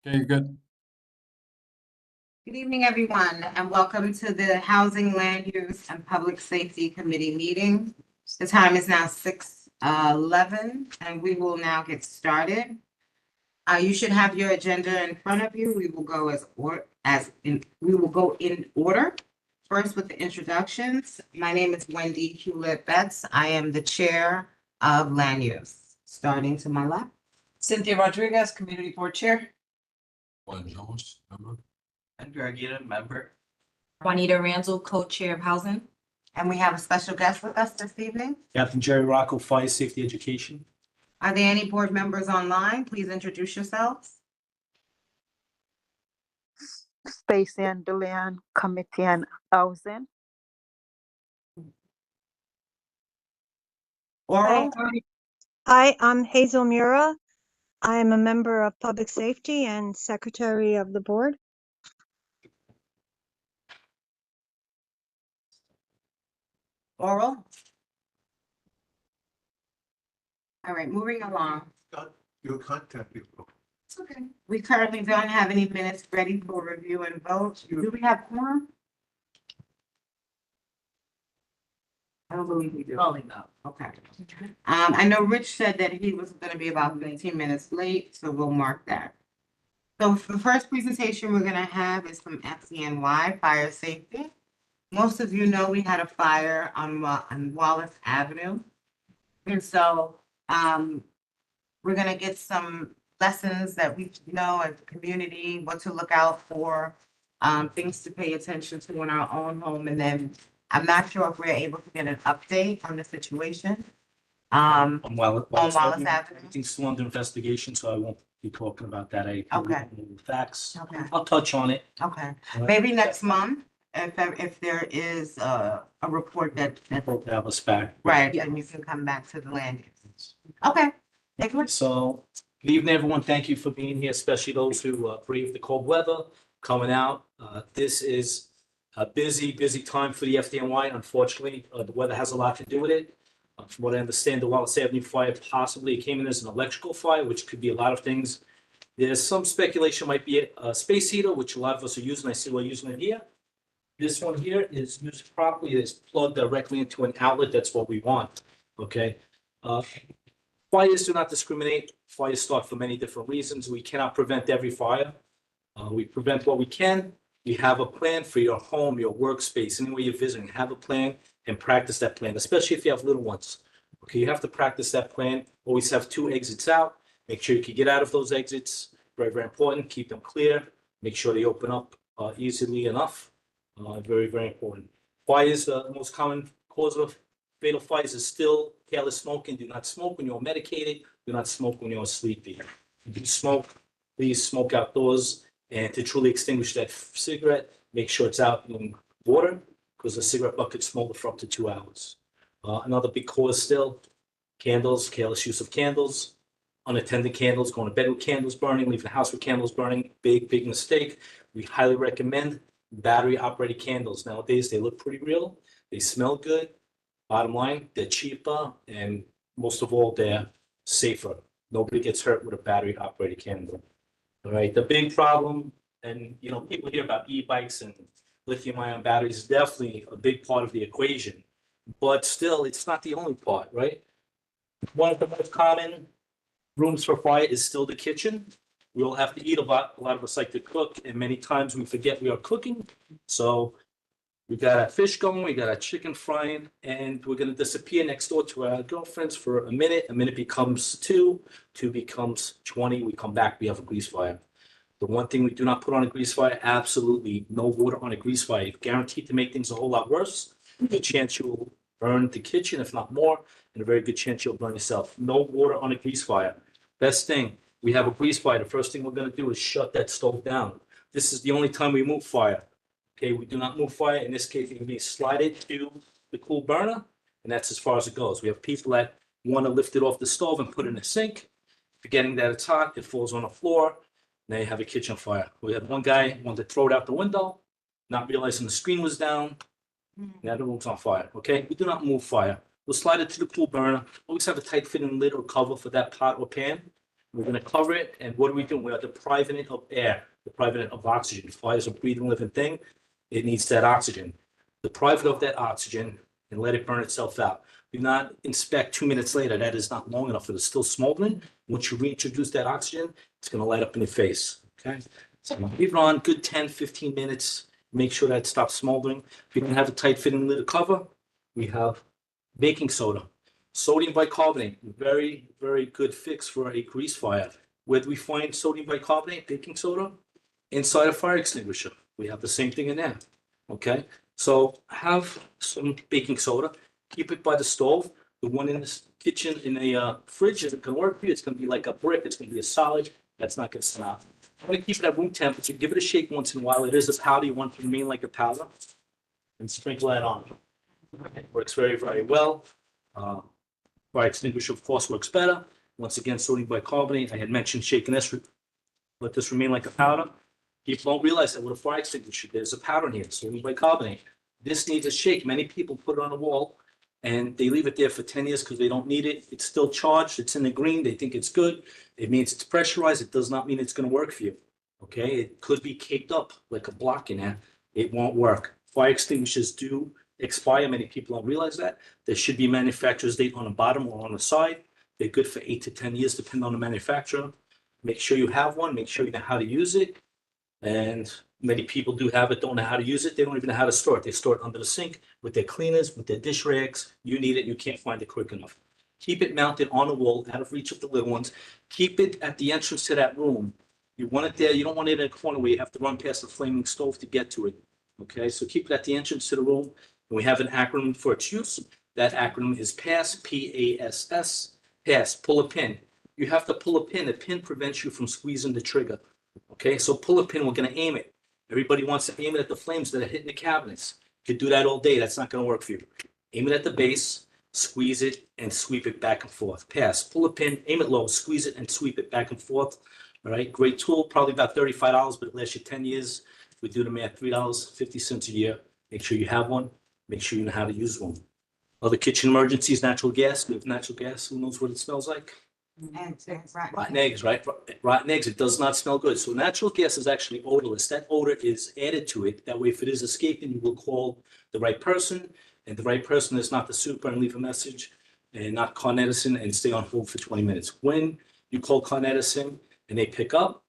Okay, good. Good evening, everyone, and welcome to the Housing, Land Use, and Public Safety Committee meeting. The time is now 6:11, and we will now get started. You should have your agenda in front of you. We will go we will go in order. First with the introductions. My name is Wendy Hewlett Betts. I am the Chair of Land Use. Starting to my left. Cynthia Rodriguez, Community Board Chair. One Jones, member. Andrea Aguirre, member. Juanita Ranzel, co-chair of housing. And we have a special guest with us this evening. Captain Jerry Rocco, Fire Safety Education. Are there any board members online? Please introduce yourselves. Space and Deland Committee on Housing. Oral, Hi, I'm Hazel Mura. I am a member of Public Safety and Secretary of the Board. oral. All right, moving along. Your contact info. It's okay. We currently don't have any minutes ready for review and vote. Do we have quorum? I don't believe we do. Calling now. Okay. I know Rich said that he was gonna be about 15 minutes late, so we'll mark that. So the first presentation we're gonna have is from FCNY Fire Safety. Most of you know we had a fire on Wallace Avenue. And so, we're gonna get some lessons that we know as a community, what to look out for, things to pay attention to in our own home, and then I'm not sure if we're able to get an update on the situation. On Wallace Wallace Avenue. Avenue. Everything's still under investigation, so I won't be talking about that. I Okay. Facts. Okay, I'll touch on it. okay. Maybe next month, if there is a report that, Hope to have us back. right, then you can come back to the land use. Okay, excellent. So, good evening, everyone. Thank you for being here, especially those who brave the cold weather, coming out. This is a busy time for the FDNY. Unfortunately, the weather has a lot to do with it. From what I understand, the Wallace Avenue fire possibly came in as an electrical fire, which could be a lot of things. There's some speculation might be a space heater, which a lot of us are using. I see we're using it here. This one here is used properly. It's plugged directly into an outlet. That's what we want. Okay. Fires do not discriminate. Fires start for many different reasons. We cannot prevent every fire. We prevent what we can. We have a plan for your home, your workspace, anywhere you're visiting. Have a plan and practice that plan, especially if you have little ones. Okay, you have to practice that plan. Always have 2 exits out. Make sure you can get out of those exits. Very, very important. Keep them clear. Make sure they open up easily enough. Very, very important. Fires, the most common cause of fatal fires is still careless smoking. Do not smoke when you're medicated. Do not smoke when you're sleepy. If you smoke, please smoke outdoors. And to truly extinguish that cigarette, make sure it's out in water, because the cigarette butt could smolder for up to 2 hours. Another big cause still, candles, careless use of candles, unattended candles, going to bed with candles burning, leaving the house with candles burning, big mistake. We highly recommend battery operated candles. Nowadays, they look pretty real, they smell good. Bottom line, they're cheaper, and most of all, they're safer. Nobody gets hurt with a battery operated candle. All right, the big problem, and people hear about e-bikes and lithium-ion batteries, is definitely a big part of the equation, but still, it's not the only part, right? One of the most common rooms for fire is still the kitchen. We all have to eat a lot. A lot of us like to cook, and many times we forget we are cooking. So we got our fish going, we got our chicken frying, and we're gonna disappear next door to our girlfriends for a minute. A minute becomes 2, 2 becomes 20. We come back, we have a grease fire. The one thing we do not put on a grease fire, absolutely no water on a grease fire. Guaranteed to make things a whole lot worse. Good chance you will burn the kitchen, if not more, and a very good chance you'll burn yourself. No water on a grease fire. Best thing, we have a grease fire. The first thing we're gonna do is shut that stove down. This is the only time we move fire. Okay, we do not move fire. In this case, it can be slided to the cool burner, and that's as far as it goes. We have people that want to lift it off the stove and put it in the sink. Forgetting that it's hot, it falls on the floor. Now you have a kitchen fire. We had one guy wanted to throw it out the window, not realizing the screen was down. Now the room's on fire. Okay, we do not move fire. We'll slide it to the cool burner. Always have a tight fitting lid or cover for that pot or pan. We're gonna cover it, and what are we doing? We are depriving it of air, depriving it of oxygen. Fire is a breathing, living thing. It needs that oxygen. Deprive it of that oxygen and let it burn itself out. Do not inspect 2 minutes later. That is not long enough. It is still smoldering. Once you reintroduce that oxygen, it's gonna light up in your face, okay? So leave it on good 10, 15 minutes. Make sure that it stops smoldering. If you don't have a tight fitting lid cover, we have baking soda. Sodium bicarbonate, very, very good fix for a grease fire. Where do we find sodium bicarbonate, baking soda? Inside a fire extinguisher. We have the same thing in there, okay? So have some baking soda, keep it by the stove. The one in the kitchen in a fridge isn't gonna work for you. It's gonna be like a brick. It's gonna be a solid. That's not gonna snap. I'm gonna keep it at room temperature. Give it a shake once in a while. It is a powder. You want it to remain like a powder. And sprinkle that on. It works very, very well. Fire extinguisher, of course, works better. Once again, sodium bicarbonate. I had mentioned shaking this. Let this remain like a powder. People don't realize that with a fire extinguisher, there's a powder in here, sodium bicarbonate. This needs a shake. Many people put it on a wall and they leave it there for 10 years because they don't need it. It's still charged. It's in the green. They think it's good. It means it's pressurized. It does not mean it's going to work for you. Okay. It could be caked up like a block in there. It won't work. Fire extinguishers do expire. Many people don't realize that. There should be a manufacturer's date on the bottom or on the side. They're good for 8 to 10 years, depending on the manufacturer. Make sure you have one. Make sure you know how to use it. And many people do have it, don't know how to use it. They don't even know how to store it. They store it under the sink with their cleaners, with their dish rags. You need it. You can't find it quick enough. Keep it mounted on the wall, out of reach of the little ones. Keep it at the entrance to that room. You want it there. You don't want it in a corner where you have to run past the flaming stove to get to it. Okay, so keep it at the entrance to the room. And we have an acronym for its use. That acronym is PASS, P-A-S-S, PASS, pull a pin. You have to pull a pin. A pin prevents you from squeezing the trigger. Okay, so pull a pin, we're gonna aim it. Everybody wants to aim it at the flames that are hitting the cabinets. You could do that all day, that's not gonna work for you. Aim it at the base, squeeze it, and sweep it back and forth. Pass, pull a pin, aim it low, squeeze it, and sweep it back and forth. All right, great tool, probably about $35, but it lasts you 10 years. We do the math, $3.50 a year. Make sure you have one, make sure you know how to use one. Other kitchen emergencies, natural gas. We have natural gas, who knows what it smells like? Rotten eggs, right? Rotten eggs, it does not smell good. So natural gas is actually odorless. That odor is added to it. That way, if it is escaping, you will call the right person. And the right person is not the super and leave a message and not Con Edison and stay on hold for 20 minutes. When you call Con Edison and they pick up,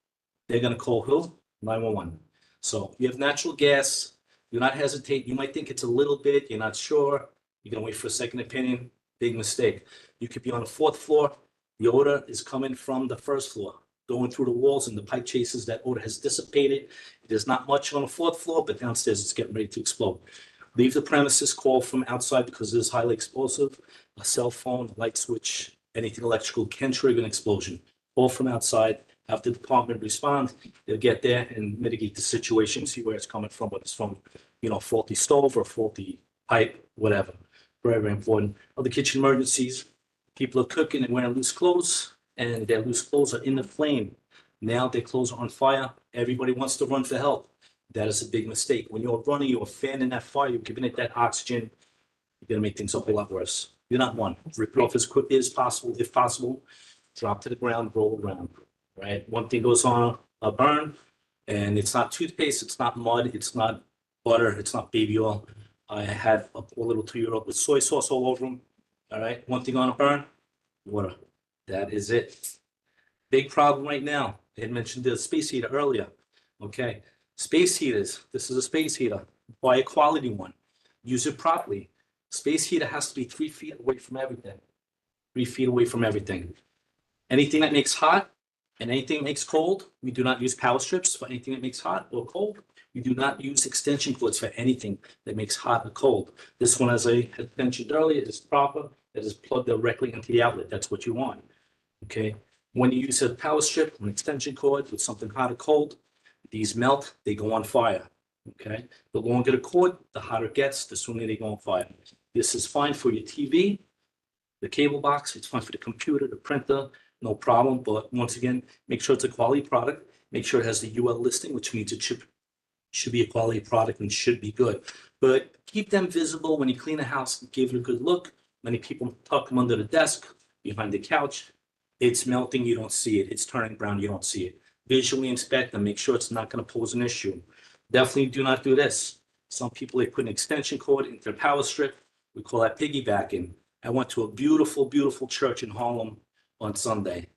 they're going to call who? 911. So you have natural gas. Do not hesitate. You might think it's a little bit. You're not sure. You're going to wait for a second opinion. Big mistake. You could be on the 4th floor. The odor is coming from the 1st floor, going through the walls and the pipe chases. That odor has dissipated. There's not much on the 4th floor, but downstairs it's getting ready to explode. Leave the premises, call from outside because it is highly explosive. A cell phone, light switch, anything electrical can trigger an explosion. Call from outside, have the department respond. They'll get there and mitigate the situation, see where it's coming from, whether it's from, faulty stove or faulty pipe, whatever. Very, very important. Other kitchen emergencies. People are cooking and wearing loose clothes, and their loose clothes are in the flame. Now their clothes are on fire. Everybody wants to run for help. That is a big mistake. When you're running, you're fanning that fire, you're giving it that oxygen. You're going to make things a whole lot worse. You're not one. Rip it off as quickly as possible. If possible, drop to the ground, roll around. Right? One thing goes on a burn, and it's not toothpaste, it's not mud, it's not butter, it's not baby oil. I had a poor little 2-year-old with soy sauce all over him. All right, one thing on a burn, water. That is it. Big problem right now. They had mentioned the space heater earlier. Okay, space heaters. This is a space heater. Buy a quality one. Use it properly. Space heater has to be 3 feet away from everything. 3 feet away from everything. Anything that makes hot and anything that makes cold, we do not use power strips for anything that makes hot or cold. We do not use extension cords for anything that makes hot or cold. This one, as I had mentioned earlier, is proper. It is plugged directly into the outlet. That's what you want. Okay. When you use a power strip, an extension cord with something hot or cold, these melt, they go on fire. Okay. The longer the cord, the hotter it gets, the sooner they go on fire. This is fine for your TV, the cable box. It's fine for the computer, the printer, no problem. But once again, make sure it's a quality product. Make sure it has the UL listing, which means it should be a quality product and should be good. But keep them visible when you clean a house. Give it a good look. Many people tuck them under the desk, behind the couch. It's melting, you don't see it. It's turning brown, you don't see it. Visually inspect and make sure it's not going to pose an issue. Definitely do not do this. Some people, they put an extension cord into their power strip. We call that piggybacking. I went to a beautiful, beautiful church in Harlem on Sunday.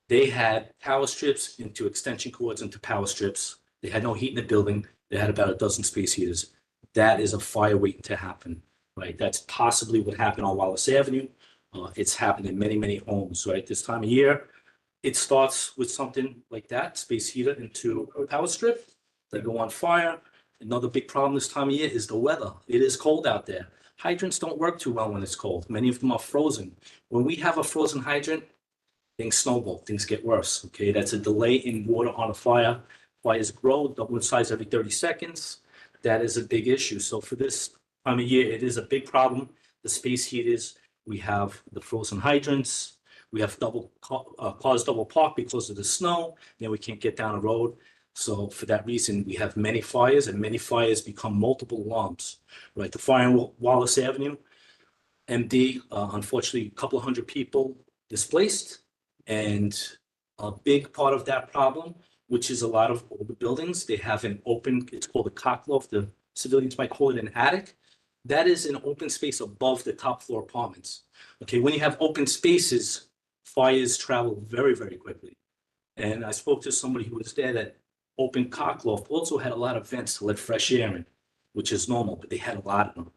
They had power strips into extension cords into power strips. They had no heat in the building. They had about a dozen space heaters. That is a fire waiting to happen, right? That's possibly what happened on Wallace Avenue. It's happened in many, many homes, right? This time of year, it starts with something like that, space heater into a power strip. They go on fire. Another big problem this time of year is the weather. It is cold out there. Hydrants don't work too well when it's cold. Many of them are frozen. When we have a frozen hydrant, things snowball, things get worse, okay? That's a delay in water on a fire. Fires grow, double in size every 30 seconds. That is a big issue. So for this time of year, it is a big problem. The space heaters, we have the frozen hydrants, we have cars double parked because of the snow, then we can't get down the road. So for that reason, we have many fires, and many fires become multiple alarms, right? The fire in Wallace Avenue, MD, unfortunately, a couple of hundred people displaced. And a big part of that problem, which is a lot of older buildings, they have an open, it's called a cockloft, the civilians might call it an attic. That is an open space above the top floor apartments. Okay, when you have open spaces, fires travel very, very quickly. And I spoke to somebody who was there that open cockloft also had a lot of vents to let fresh air in, which is normal, but they had a lot of them.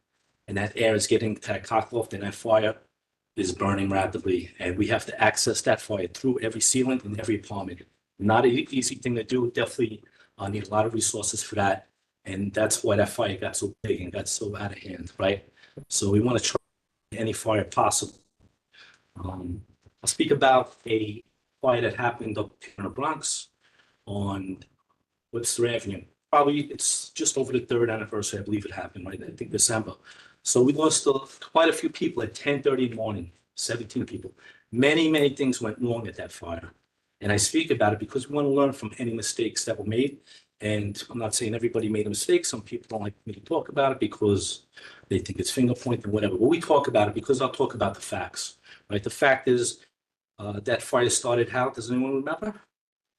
And that air is getting to that cockloft, and that fire is burning rapidly. And we have to access that fire through every sealant in every apartment. Not an easy thing to do. Definitely need a lot of resources for that. And that's why that fire got so big and got so out of hand, right? So we want to try any fire possible. I'll speak about a fire that happened up here in the Bronx on Webster Avenue. Probably it's just over the 3rd anniversary, I believe it happened, right? I think December. So we lost quite a few people at 10:30 in the morning, 17 people. Many, many things went wrong at that fire. And I speak about it because we want to learn from any mistakes that were made. And I'm not saying everybody made a mistake. Some people don't like me to talk about it because they think it's finger pointing, whatever. But we talk about it because I'll talk about the facts, right? The fact is that fire started how? Does anyone remember?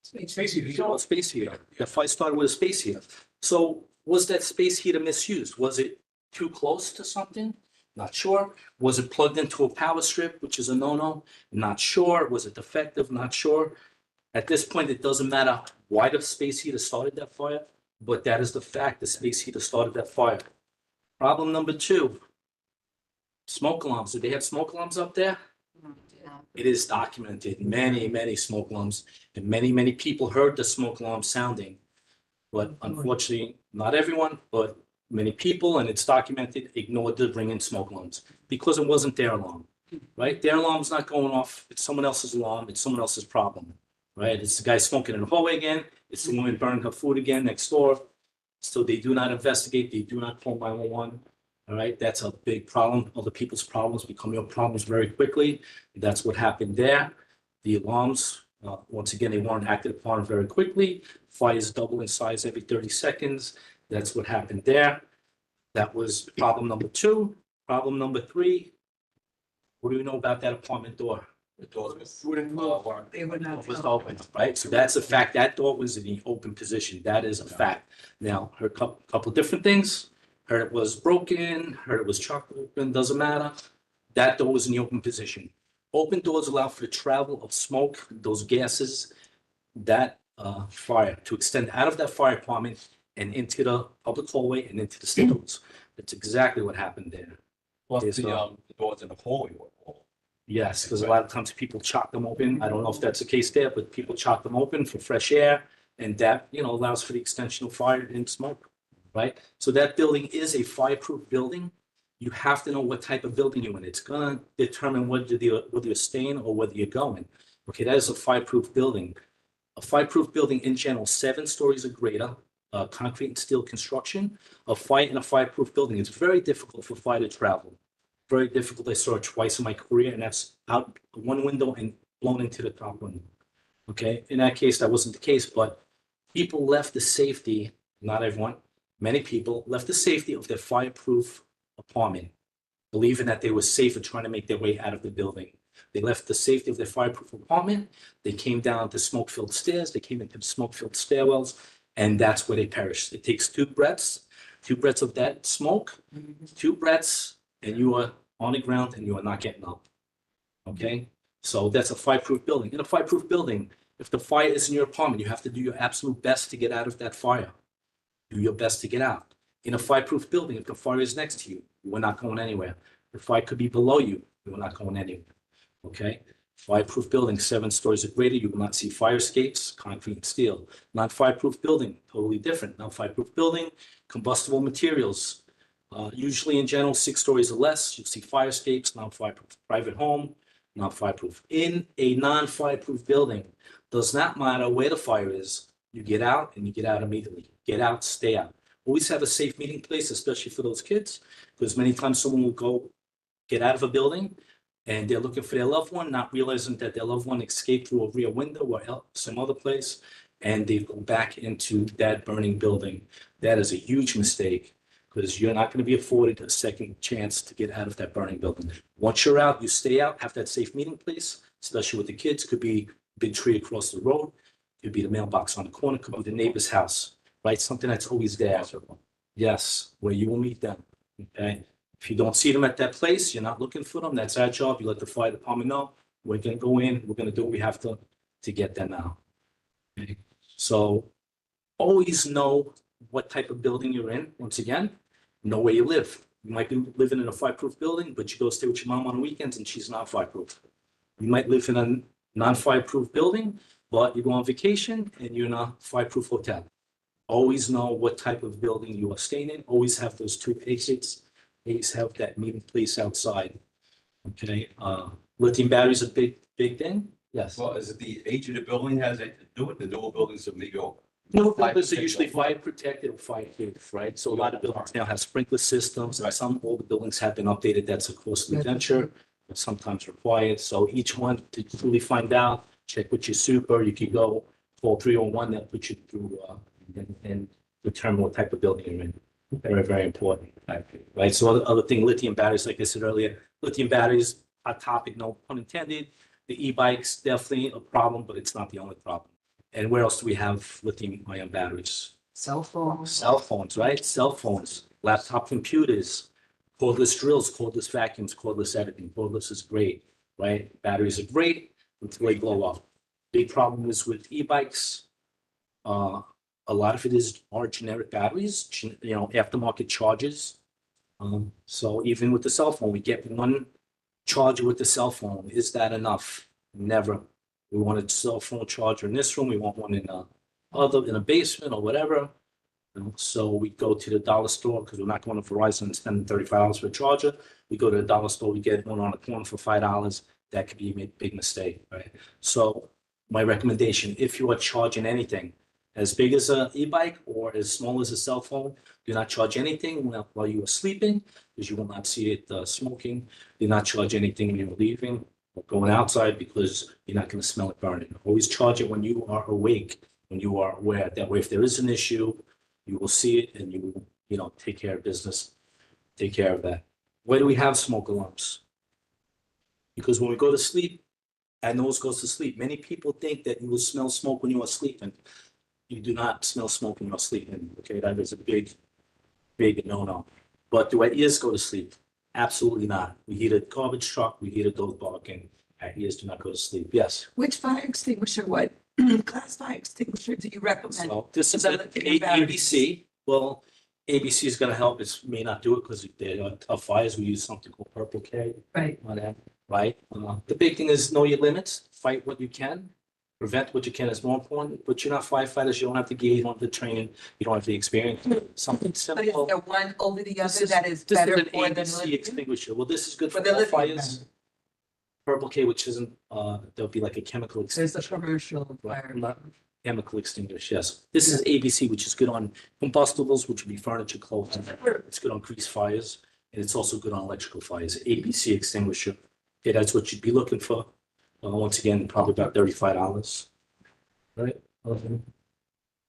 Space heater. Space heater. The fire started with a space heater. So was that space heater misused? Was it too close to something? Not sure. Was it plugged into a power strip, which is a no-no? Not sure. Was it defective? Not sure. At this point, it doesn't matter why the space heater started that fire, but that is the fact. The space heater started that fire. Problem number 2, smoke alarms. Did they have smoke alarms up there? It is documented, many, many smoke alarms, and many, many people heard the smoke alarm sounding. But unfortunately, not everyone, but many people, and it's documented, ignored to bring in smoke alarms because it wasn't their alarm, right? Their alarm's not going off. It's someone else's alarm. It's someone else's problem, right? It's the guy smoking in the hallway again. It's the woman burning her food again next door. So they do not investigate. They do not call 911. All right, that's a big problem. Other people's problems become your problems very quickly. That's what happened there. The alarms, once again, they weren't acted upon very quickly. Fires double in size every 30 seconds. That's what happened there. That was problem number 2. Problem number 3. What do we know about that apartment door? The door was Open, right? So that's a fact. That door was in the open position. That is a fact. Now, heard a couple different things. Heard it was broken, heard it was chocolate open, doesn't matter. That door was in the open position. Open doors allow for the travel of smoke, those gases, that fire to extend out of that fire apartment and into the public hallway and into the stairs. That's exactly what happened there. Plus Yes, the doors in the hallway were all. Yes, because a lot of times people chop them open. I don't know if that's the case there, but people chop them open for fresh air, and that, allows for the extension of fire and smoke, right? So that building is a fireproof building. You have to know what type of building you're in. It's gonna determine whether you're staying or whether you're going. Okay, that is a fireproof building. A fireproof building in general, 7 stories or greater, concrete and steel construction. A fire in a fireproof building, it's very difficult for fire to travel. Very difficult. I saw it twice in my career, and that's out one window and blown into the top window. Okay, in that case, that wasn't the case, but people left the safety, not everyone, many people left the safety of their fireproof apartment, believing that they were safe and trying to make their way out of the building. They left the safety of their fireproof apartment. They came down the smoke-filled stairs. They came into the smoke-filled stairwells, and that's where they perished. It takes two breaths of that smoke, 2 breaths, and you are on the ground and you are not getting up. Okay? So that's a fireproof building. In a fireproof building, if the fire is in your apartment, you have to do your absolute best to get out of that fire. Do your best to get out. In a fireproof building, if the fire is next to you, you are not going anywhere. The fire could be below you, you are not going anywhere. Okay? Fireproof building, 7 stories or greater, you will not see fire escapes, concrete and steel. Non-fireproof building, totally different. Non-fireproof building, combustible materials. Usually in general, 6 stories or less, you'll see fire escapes, non-fireproof. Private home, non-fireproof. In a non-fireproof building, does not matter where the fire is, you get out and you get out immediately. Get out, stay out. Always have a safe meeting place, especially for those kids, because many times someone will go get out of a building and they're looking for their loved one, not realizing that their loved one escaped through a rear window or some other place, and they go back into that burning building. That is a huge mistake, because you're not going to be afforded a second chance to get out of that burning building. Once you're out, you stay out, have that safe meeting place, especially with the kids. Could be a big tree across the road, could be the mailbox on the corner, could be the neighbor's house, right? Something that's always there. Yes, where you will meet them, okay? If you don't see them at that place, you're not looking for them, that's our job. You let the fire department know. We're going to go in, we're going to do what we have to get them out. Okay? So always know what type of building you're in. Once again, know where you live. You might be living in a fireproof building, but you go stay with your mom on the weekends and she's not fireproof. You might live in a non-fireproof building, but you go on vacation and you're in a fireproof hotel. Always know what type of building you are staying in. Always have those 2 exits. Always have that meeting place outside. Okay, lithium batteries a big thing. Yes. Well, is it the age of the building has anything to do with the newer buildings of New York? No, buildings are usually fire protected or fireproof, right? So a lot of buildings now have sprinkler systems. Some older buildings have been updated. That's a costly venture, but sometimes required. So each one to truly find out, check with your super. You can go call 301. They'll put you through and determine what type of building you're in. Very, very important, right? So other thing, lithium batteries, like I said earlier, lithium batteries, hot topic, no pun intended. The e-bikes, definitely a problem, but it's not the only problem. And where else do we have lithium ion batteries? Cell phone. Cell phones, right? Cell phones, laptop computers, cordless drills, cordless vacuums, cordless everything. Cordless is great, right? Batteries are great until they blow up. Big problem is with e-bikes. A lot of it are generic batteries, aftermarket charges. So even with the cell phone, we get one charger with the cell phone. Is that enough? Never. We want a cell phone charger in this room. We want one in a basement or whatever. So we go to the dollar store, because we're not going to Verizon and spending $35 for a charger. We go to the dollar store, we get one on the corner for $5. That could be a big mistake, right? So my recommendation, if you are charging anything, as big as an e-bike or as small as a cell phone, do not charge anything while you are sleeping, because you will not see it smoking. Do not charge anything when you're leaving or going outside, because you're not going to smell it burning. Always charge it when you are awake, when you are aware. That way, if there is an issue, you will see it and you will, take care of business, take care of that. Where do we have smoke alarms? Because when we go to sleep, our nose goes to sleep. Many people think that you will smell smoke when you are sleeping. You do not smell smoke when you're sleeping. Okay, that is a big no-no. But do our ears go to sleep? Absolutely not. We hear a garbage truck, we hear a dog barking. Our ears do not go to sleep. Yes. Which fire extinguisher, what class fire extinguisher do you recommend? So this is So an that the batteries- ABC. Well, ABC is going to help. It may not do it because they're tough fires. We use something called Purple K Right. on that, right? The big thing is know your limits. Fight what you can. Prevent what you can is more important. But you're not firefighters. You don't have the gear. You don't have the training. You don't have the experience. Something But is simple. there one over the This other that is this better an for the ABC lithium? extinguisher. Well, this is good For for the all lithium fires. battery. Purple K, which isn't, there'll be like a chemical There's extinguisher. a commercial Right, fire. not chemical extinguisher, yes. This is ABC, which is good on combustibles, which would be furniture, clothes. It's good on grease fires, and it's also good on electrical fires. ABC extinguisher. Okay, that's what you'd be looking for. Once again, probably about $35. Right?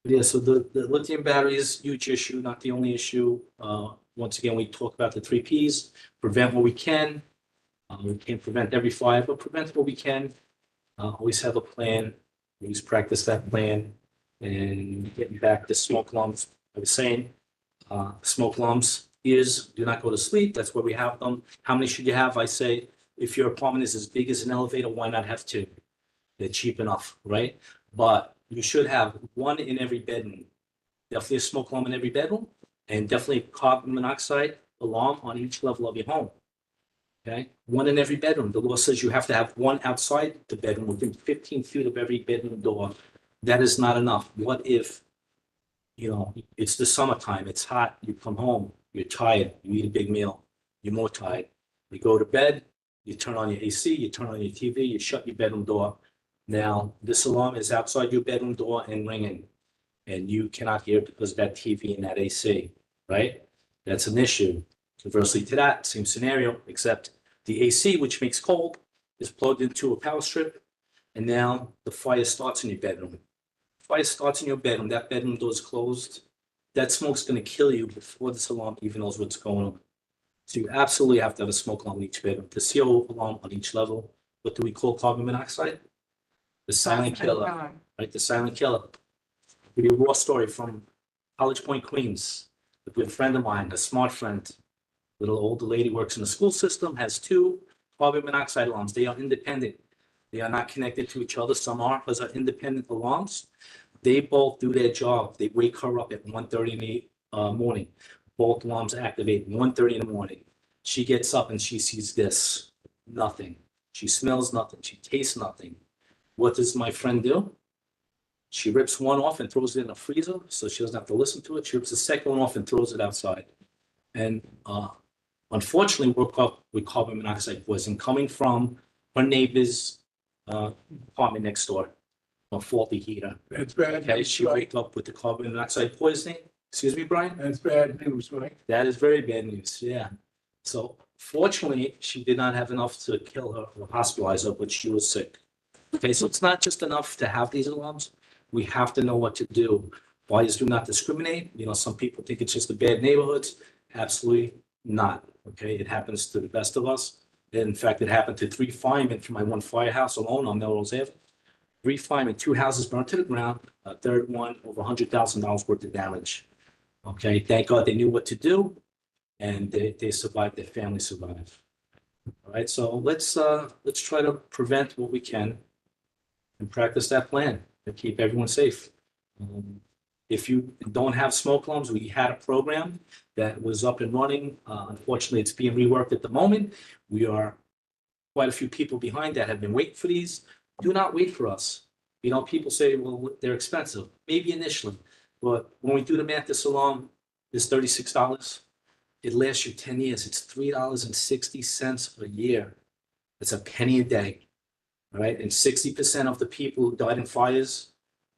Yeah, so the lithium battery is a huge issue, not the only issue. Once again, we talk about the 3 Ps, prevent what we can, We can't prevent every fire, but prevent what we can. Always have a plan, always practice that plan. And getting back to smoke alarms, I was saying, smoke alarms is, do not go to sleep. That's where we have them. How many should you have? I say, if your apartment is as big as an elevator, why not have two? They're cheap enough, right? But you should have one in every bedroom. Definitely a smoke alarm in every bedroom, and definitely carbon monoxide alarm on each level of your home. Okay, one in every bedroom. The law says you have to have one outside the bedroom within 15 feet of every bedroom door. That is not enough. What if, it's the summertime, it's hot, you come home, you're tired, you eat a big meal, you're more tired. You go to bed, you turn on your AC, you turn on your TV, you shut your bedroom door. Now, this alarm is outside your bedroom door and ringing, and you cannot hear it because of that TV and that AC, right? That's an issue. Conversely to that, same scenario, except the AC, which makes cold, is plugged into a power strip, and now the fire starts in your bedroom. Fire starts in your bedroom, that bedroom door is closed. That smoke's gonna kill you before this alarm even knows what's going on. So you absolutely have to have a smoke alarm in each bedroom, the CO alarm on each level. What do we call carbon monoxide? The silent killer, right? The silent killer. I'll give you a raw story from College Point, Queens. A good friend of mine, a smart friend, little older lady, works in the school system, has two carbon monoxide alarms. They are independent. They are not connected to each other. Some are, those are independent alarms. They both do their job. They wake her up at 1:30 in the morning. Both alarms activate 1:30 in the morning. She gets up and she sees this, nothing. She smells nothing. She tastes nothing. What does my friend do? She rips one off and throws it in a freezer so she doesn't have to listen to it. She rips the second one off and throws it outside. And unfortunately, woke up with carbon monoxide poisoning coming from her neighbor's apartment next door, a faulty heater. That's bad Okay, news, she right? waked up with the carbon monoxide poisoning. Excuse me, Brian? That's bad news, right? That is very bad news, yeah. So fortunately, she did not have enough to kill her or hospitalize her, but she was sick. Okay, so it's not just enough to have these alarms. We have to know what to do. Fires do not discriminate. Some people think it's just the bad neighborhoods. Absolutely not. Okay, it happens to the best of us. In fact, it happened to 3 firemen from my one firehouse alone on Melrose Ave. 3 firemen, 2 houses burned to the ground. A third one, over $100,000 worth of damage. Okay, thank God they knew what to do, and they survived. Their family survived. All right, so let's try to prevent what we can and practice that plan to keep everyone safe. If you don't have smoke alarms, we had a program that was up and running. Unfortunately, it's being reworked at the moment. We are quite a few people behind that have been waiting for these. Do not wait for us. People say, well, they're expensive. Maybe initially, but when we do the math, this alarm is $36. It lasts you 10 years. It's $3.60 a year. It's a penny a day. All right. And 60% of the people who died in fires,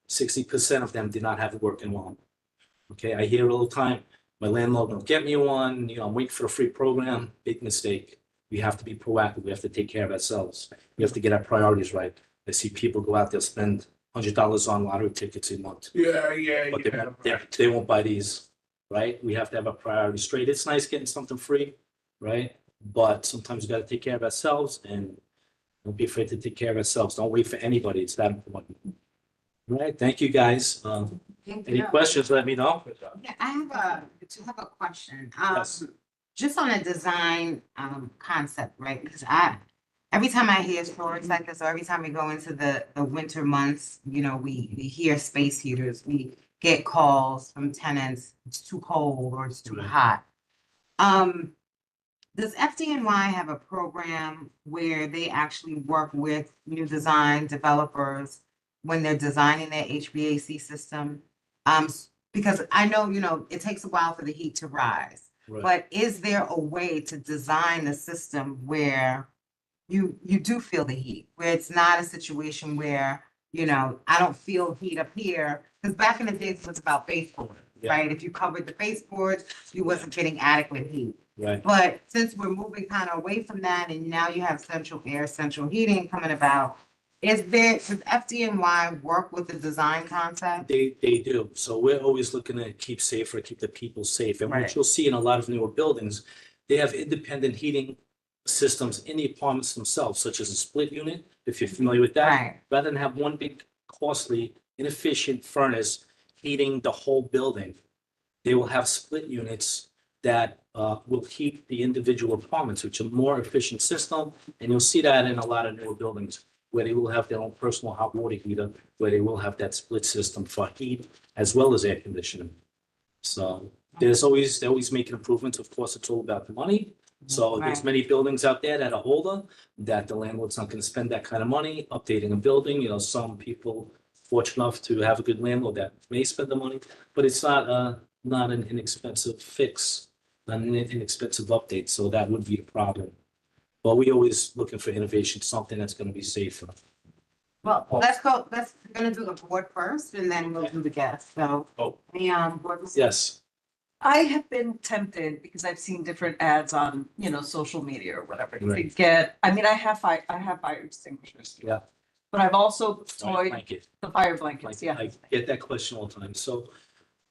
60% of them did not have a working alarm. Okay. I hear all the time, my landlord won't get me one. I'm waiting for a free program. Big mistake. We have to be proactive. We have to take care of ourselves. We have to get our priorities right. I see people go out there, spend $100 on lottery tickets a month. Yeah. But they won't buy these, right? We have to have our priorities straight. It's nice getting something free, right? But sometimes we got to take care of ourselves, and don't be afraid to take care of ourselves. Don't wait for anybody. It's that important. All right. Thank you, guys. Any questions, let me know. Yeah, I have a question. Yes. Just on a design concept, right? Because every time I hear stories like this, or every time we go into the winter months, we hear space heaters. We get calls from tenants, it's too cold or it's too Right. hot. Does FDNY have a program where they actually work with new design developers when they're designing their HVAC system? Because I know, it takes a while for the heat to rise. Right. But is there a way to design the system where you do feel the heat, where it's not a situation where, I don't feel heat up here? Because back in the days, it was about baseboards, Yeah. right? If you covered the baseboards, you wasn't getting adequate heat. Right. But since we're moving kind of away from that, and now you have central air, central heating coming about, does FDNY work with the design concept? They do. So we're always looking to keep safer, keep the people safe. And what Right. you'll see in a lot of newer buildings, they have independent heating systems in the apartments themselves, such as a split unit, if you're familiar with that. Right. Rather than have one big costly, inefficient furnace heating the whole building, they will have split units that will heat the individual apartments, which are more efficient system. And you'll see that in a lot of newer buildings where they will have their own personal hot water heater, where they will have that split system for heat as well as air conditioning. So they're always making improvements. Of course, it's all about the money. So there's Right. many buildings out there that are older, that the landlord's not gonna spend that kind of money updating a building. You know, some people fortunate enough to have a good landlord that may spend the money, but it's not an inexpensive fix, not an inexpensive update, so that would be a problem. But we always looking for innovation, something that's gonna be safer. Well, let's gonna do the board first and then we'll do the guests, so. Oh. The, board. Yes, I have been tempted because I've seen different ads on, social media or whatever to Right. get, I mean, I have fire extinguishers. Yeah. But I've also fire toyed blanket. the fire blankets, Like, yeah. I get that question all the time. So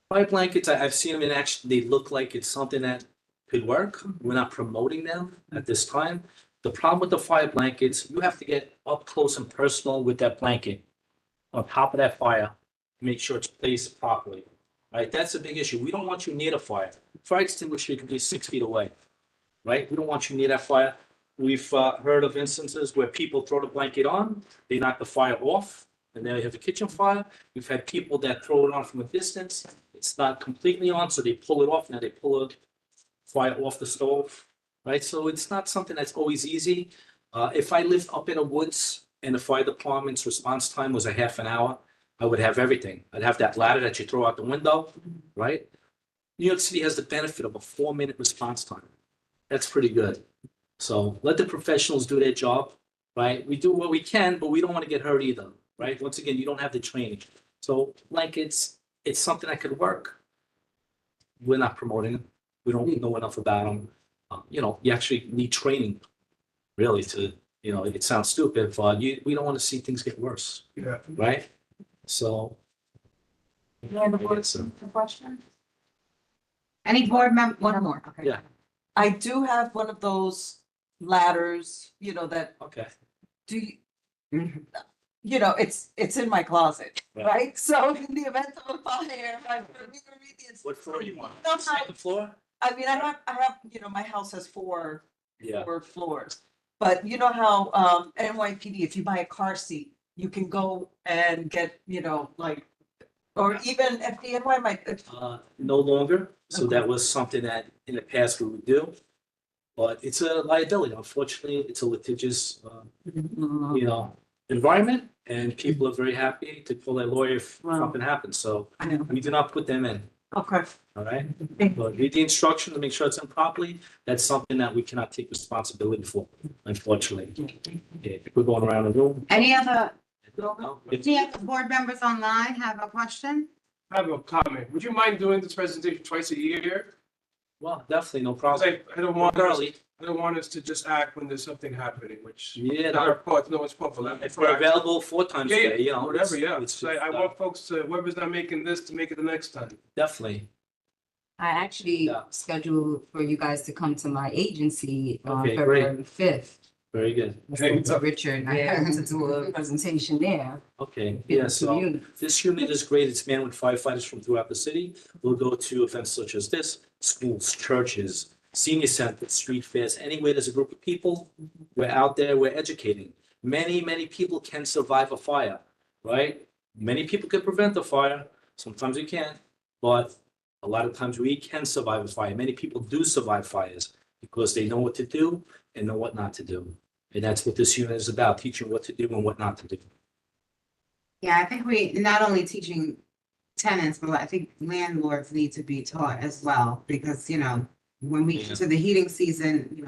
fire blankets, I've seen them in action. They look like it's something that could work. We're not promoting them at this time. The problem with the fire blankets, you have to get up close and personal with that blanket on top of that fire, make sure it's placed properly. Right? That's a big issue. We don't want you near the fire. Fire extinguisher can be 6 feet away. Right? We don't want you near that fire. We've heard of instances where people throw the blanket on, they knock the fire off, and then you have a kitchen fire. We've had people that throw it on from a distance. It's not completely on, so they pull it off. Now they pull the fire off the stove, right? So it's not something that's always easy. If I lived up in the woods and the fire department's response time was a half an hour, I would have everything. I'd have that ladder that you throw out the window, right? New York City has the benefit of a 4-minute response time. That's pretty good. So let the professionals do their job, right? We do what we can, but we don't want to get hurt either, right? Once again, you don't have the training. So blankets, it's something that could work. We're not promoting them. We don't know enough about them. You actually need training, really, to, it sounds stupid, but we don't want to see things get worse. Yeah. Right? So. Question? Any board member? One more, okay. Yeah. I do have one of those ladders, that Okay. do you, it's in my closet, Right. right? So in the event of a fire, What floor do you want? No, Second floor? I mean, I have, my house has four Yeah. floors. But you know how, NYPD, if you buy a car seat, you can go and get, or even FDNY might, No longer. So that was something that in the past we would do. But it's a liability. Unfortunately, it's a litigious, environment, and people are very happy to call their lawyer if Wow. something happens. So I know. we do not put them in. Okay. All right. But read the instruction to make sure it's done properly. That's something that we cannot take responsibility for, unfortunately. Yeah, we're going around the room. Any other It's- board members online have a question? I have a comment. Would you mind doing this presentation twice a year? Well, definitely, no Because problem. I don't want us, Early. I don't want us to just act when there's something happening, which. Yeah, Not our fault, no one's fault for that. if we're available 4 times Yeah, a day, yeah, whatever, yeah. it's So I want folks to, whoever's not making this, to make it the next time. definitely. I actually Yeah. scheduled for you guys to come to my agency on Okay, great. February 5th. Very good. I spoke to Richard, and I had to do a presentation there. Okay, in yeah, the so community. this unit is great. It's manned with firefighters from throughout the city. We'll go to events such as this, schools, churches, senior centers, street fairs, anywhere there's a group of people. We're out there, we're educating. Many people can survive a fire, right? Many people can prevent a fire. Sometimes we can't, but a lot of times we can survive a fire. Many people do survive fires because they know what to do and know what not to do. And that's what this unit is about, teaching what to do and what not to do. Yeah, I think we, not only teaching tenants, but I think landlords need to be taught as well, because, when we get to the heating season,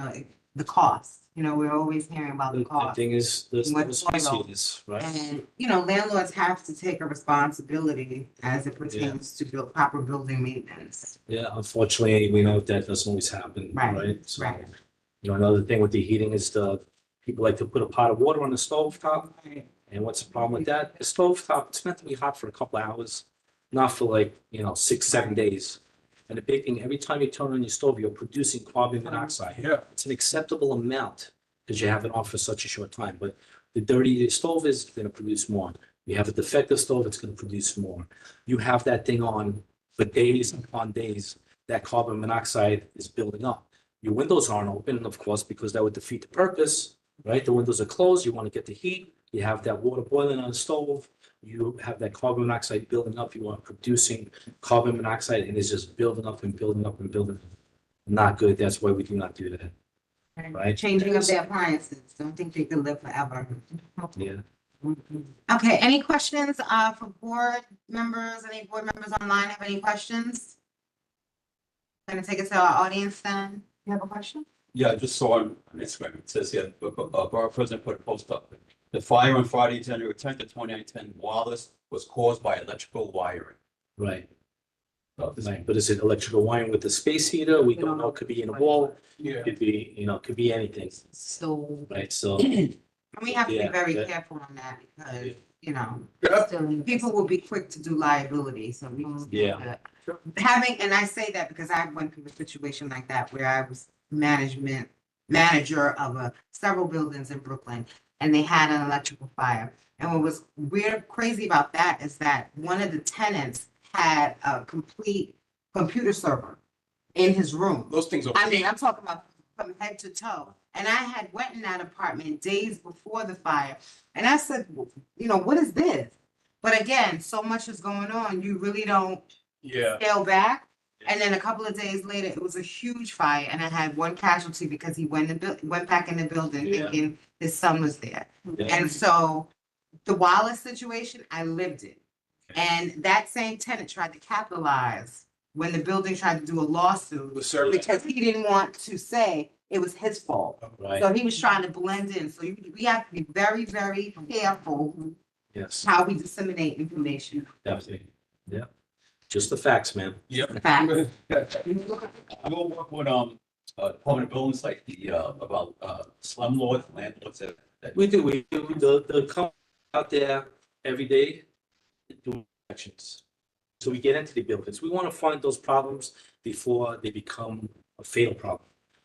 the cost, we're always hearing about the The cost. thing is, the What's space going on? heaters, right? And, landlords have to take a responsibility as it pertains to proper building maintenance. Yeah, unfortunately, we know that doesn't always happen, Right, right? So, right. Another thing with the heating is people like to put a pot of water on the stove top. And what's the problem with that? The stove top, it's meant to be hot for a couple of hours, not for 6, 7 days. And the big thing, every time you turn on your stove, you're producing carbon monoxide. Yeah. It's an acceptable amount because you have it on for such a short time, but the dirty stove is gonna produce more. You have a defective stove, it's gonna produce more. You have that thing on for days upon days, that carbon monoxide is building up. Your windows aren't open, of course, because that would defeat the purpose, right? The windows are closed, you want to get the heat, you have that water boiling on the stove, you have that carbon monoxide building up, you are producing carbon monoxide, and it's just building up and building up and building. Not good, that's why we do not do that, right? Changing of the appliances, don't think they can live forever. Yeah. Okay, any questions, for board members, any board members online have any questions? Gonna take us to our audience then, you have a question? Yeah, I just saw on Instagram, it says here, Borough President put a post up. The fire on Friday, January 10th of 2010, Wallace was caused by electrical wiring. Right, So this- right, but is it electrical wiring with the space heater? We don't know, it could be in a wall, Yeah. it could be, it could be anything, So, right? So, And we have to be Yeah, very that- careful on that because, you know, still. people will be quick to do liability, so we just. need Yeah. to- Having, and I say that because I went through a situation like that where I was manager of several buildings in Brooklyn, and they had an electrical fire. And what was weird, crazy about that is that one of the tenants had a complete computer server in his room. Those things are. I mean, I'm talking about from head to toe. And I had went in that apartment days before the fire. And I said, you know, what is this? But again, so much is going on, you really don't Yeah. scale back. And then a couple of days later, it was a huge fire and I had one casualty because he went back in the building Yeah. thinking his son was there. yeah, And so the Wallace situation, I lived it. And that same tenant tried to capitalize when the building tried to do a lawsuit The service. because he didn't want to say it was his fault. right, So he was trying to blend in. So we have to be very, very careful yes, how we disseminate information. definitely, yeah. Just the facts, man. Yep. Facts. We'll work with, Department of Buildings, like the, about, slumlords, landlords that. We do, the come out there every day doing actions. So we get into the buildings. We want to find those problems before they become a fatal problem.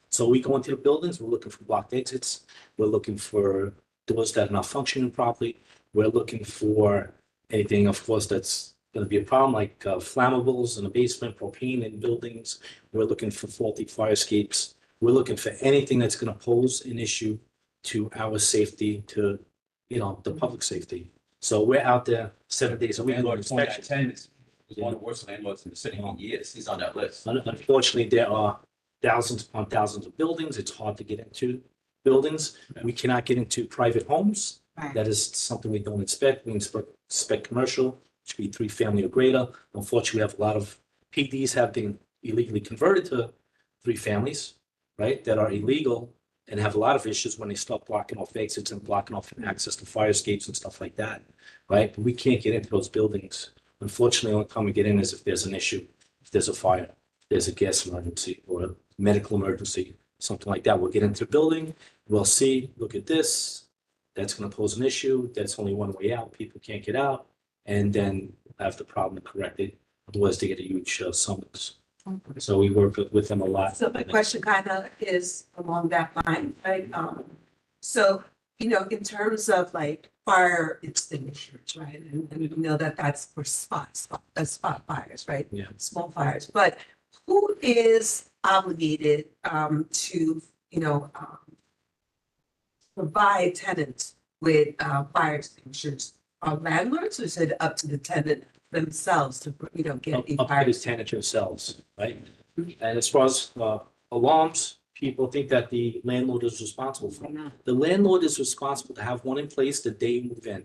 So we go into the buildings, we're looking for blocked exits, we're looking for doors that are not functioning properly. We're looking for anything, of course, that's gonna be a problem, like flammables in the basement, propane in buildings. We're looking for faulty fire escapes. We're looking for anything that's gonna pose an issue to our safety, to, the public safety. So we're out there 7 days a week. Landlord doing is one of inspections. 10, is one of the worst landlords in the city in years. He's on that list. Unfortunately, there are thousands upon thousands of buildings. It's hard to get into buildings. We cannot get into private homes. Right. That is something we don't inspect. We inspect commercial, which could be 3-family or greater. Unfortunately, we have a lot of PDs have been illegally converted to 3 families, right? That are illegal and have a lot of issues when they start blocking off exits and blocking off access to fire escapes and stuff like that, right? But we can't get into those buildings. Unfortunately, the only time we get in is if there's an issue, if there's a fire, if there's a gas emergency or a medical emergency, something like that. We'll get into the building, we'll see, look at this, that's gonna pose an issue, that's only one way out, people can't get out, and then have the problem corrected, otherwise they get a huge summons. So we work with them a lot. So my question kind of is along that line, right? So, in terms of like fire extinguishers, right? And we know that that's for spot fires, right? Yeah. Small fires, but who is obligated to, provide tenants with fire extinguishers? Are landlords, or is it up to the tenant themselves to, get Up a up fire? to the tenant themselves, right? And as far as alarms, people think that the landlord is responsible for them. The landlord is responsible to have one in place the day you move in.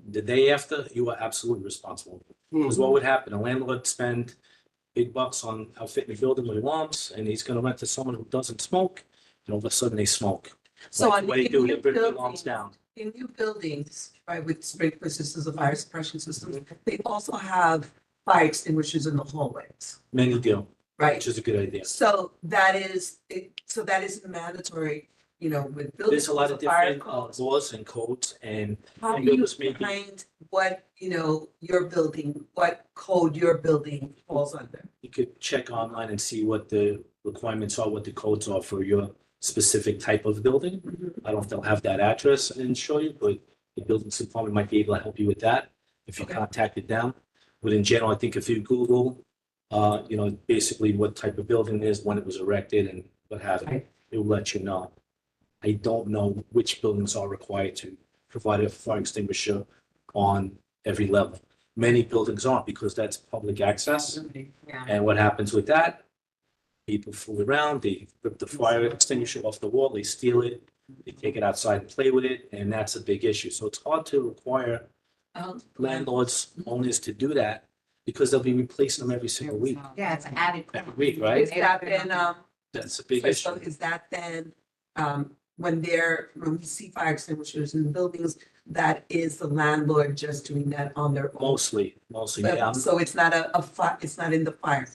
The day after, you are absolutely responsible. Because what would happen? A landlord spend big bucks on outfitting the building with alarms, and he's gonna rent to someone who doesn't smoke, and all of a sudden they smoke. So Like, on what they in do, new they bring the alarms buildings- down. In new buildings, right, with sprinkler systems, of fire suppression systems, they also have fire extinguishers in the hallways, Many do, right? which is a good idea. So that is mandatory with building. There's a lot of fire different codes. laws and codes and How and do you those may be- find what, your building, what code your building falls under? you could check online and see what the requirements are, what the codes are for your specific type of building. I don't know if they'll have that address and show you, but the building department might be able to help you with that if you Okay. contacted them. But in general, I think if you Google, basically what type of building it is, when it was erected and what have you, Right. it will let you know. I don't know which buildings are required to provide a fire extinguisher on every level. Many buildings aren't because that's public access. Yeah. And what happens with that? People fool around, they rip the fire extinguisher off the wall, they steal it, they take it outside and play with it, and that's a big issue. So it's hard to require landlords, owners to do that because they'll be replacing them every single week. Yeah, it's an added. Every week, right? Is that then, That's a big so issue. is that then, when we see fire extinguishers in buildings, that is the landlord just doing that on their own? Mostly, yeah. So it's not it's not in the fire.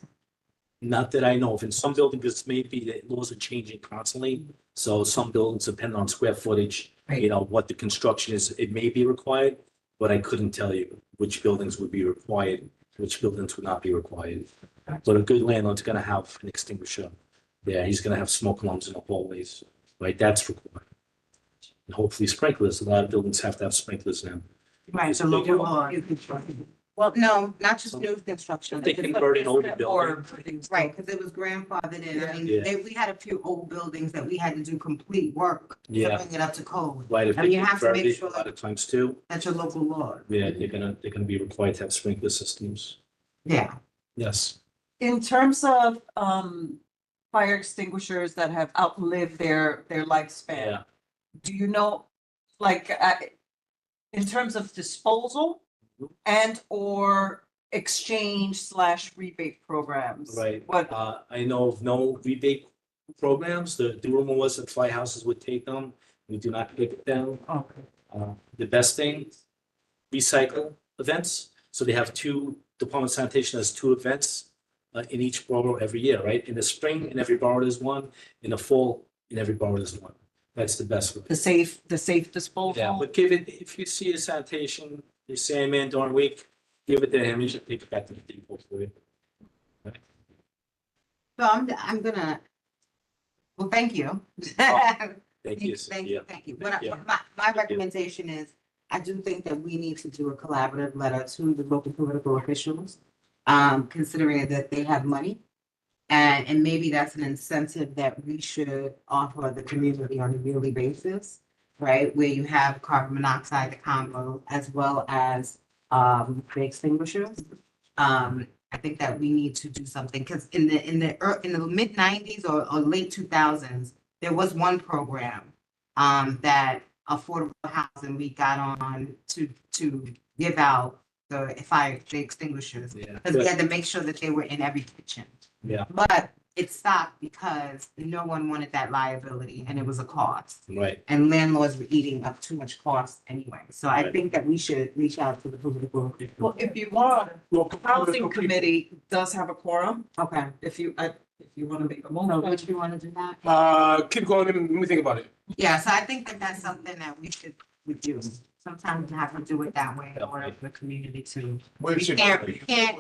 Not that I know of. In some buildings, maybe the laws are changing constantly. So some buildings depend on square footage, Right. what the construction is, it may be required. But I couldn't tell you which buildings would be required, which buildings would not be required. But a good landlord's gonna have an extinguisher there. He's gonna have smoke alarms in the hallways, right? That's required. And hopefully sprinklers. A lot of buildings have to have sprinklers now. Right, so local law. Well, no, not just So- new construction. They convert an older Or building. buildings. Right, because it was grandfathered in. I mean, Yeah. we had a few old buildings that we had to do complete work to Yeah. bring it up to code. Right, if I they mean, you have to convert make it, sure a lot of times too, that's your local law. yeah, they're gonna be required to have sprinkler systems. Yeah. Yes. In terms of fire extinguishers that have outlived their lifespan, Yeah. do you know, like, in terms of disposal and or exchange/rebate programs? Right. What, I know of no rebate programs. The rumor was that firehouses would take them. We do not take them. okay, The best thing, recycle events. So they have Department of Sanitation has 2 events in each borough every year, right? In the spring, in every borough there's one. In the fall, in every borough there's one. That's the best way. the safe disposal? Yeah, but give it, if you see a sanitation, you say, man, during the week, give it to him. You should take it back to the depot for you. So I'm gonna, well, thank you. Thank you. Thank Yeah. you, thank you. Yeah. My recommendation is, I do think that we need to do a collaborative letter to the local political officials, considering that they have money. And maybe that's an incentive that we should offer the community on a yearly basis, right? Where you have carbon monoxide, the combo, as well as, the extinguishers. I think that we need to do something, because in the mid-90s or late 2000s, there was one program that Affordable Housing, we got on to give out the fire extinguishers, Yeah. because we had to make sure that they were in every kitchen. Yeah. But it stopped because no one wanted that liability, and it was a cost. Right. And landlords were eating up too much cost anyway. So I Right. think that we should reach out to the political. Well, if you want, Local housing political people. committee does have a quorum, Okay. if you want to make a So motion. which we want to do that? Keep going, let me think about it. Yeah, so I think that that's something that we should do. Sometimes we have to do it that way in order for the community to. We can't